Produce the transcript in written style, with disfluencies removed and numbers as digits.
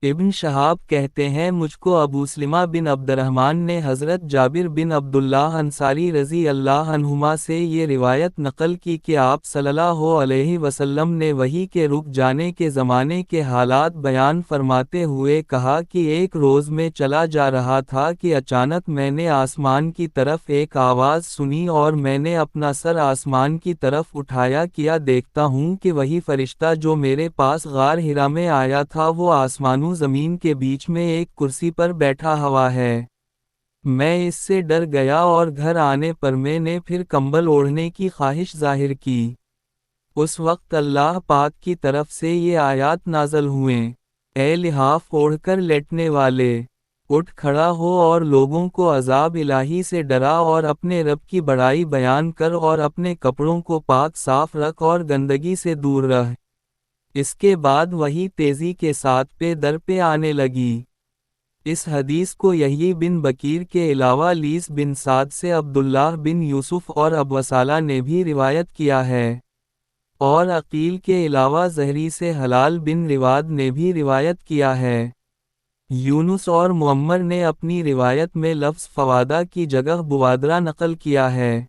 ابن شہاب کہتے ہیں مجھ کو ابو سلمہ بن عبد الرحمن نے حضرت جابر بن عبداللہ انصاری رضی اللہ عنہما سے یہ روایت نقل کی کہ آپ صلی اللہ علیہ وسلم نے وحی کے رک جانے کے زمانے کے حالات بیان فرماتے ہوئے کہا کہ ایک روز میں چلا جا رہا تھا کہ اچانک میں نے آسمان کی طرف ایک آواز سنی اور میں نے اپنا سر آسمان کی طرف اٹھایا کیا دیکھتا ہوں کہ وہی فرشتہ جو میرے پاس غار حرا میں آیا تھا وہ آسمانوں زمین کے بیچ میں ایک کرسی پر بیٹھا ہوا ہے۔ میں اس سے ڈر گیا اور گھر آنے پر میں نے پھر کمبل اوڑھنے کی خواہش ظاہر کی۔ اس وقت اللہ پاک کی طرف سے یہ آیات نازل ہوئیں، اے لحاف اوڑھ کر لیٹنے والے، اٹھ کھڑا ہو اور لوگوں کو عذاب الہی سے ڈرا اور اپنے رب کی بڑائی بیان کر اور اپنے کپڑوں کو پاک صاف رکھ اور گندگی سے دور رہ۔ اس کے بعد وہی تیزی کے ساتھ پہ در پہ آنے لگی۔ اس حدیث کو یحیی بن بکیر کے علاوہ لیث بن سعد سے عبداللہ بن یوسف اور ابو صالح نے بھی روایت کیا ہے، اور عقیل کے علاوہ زہری سے حلال بن رواد نے بھی روایت کیا ہے۔ یونس اور معمر نے اپنی روایت میں لفظ فوادہ کی جگہ بوادرہ نقل کیا ہے۔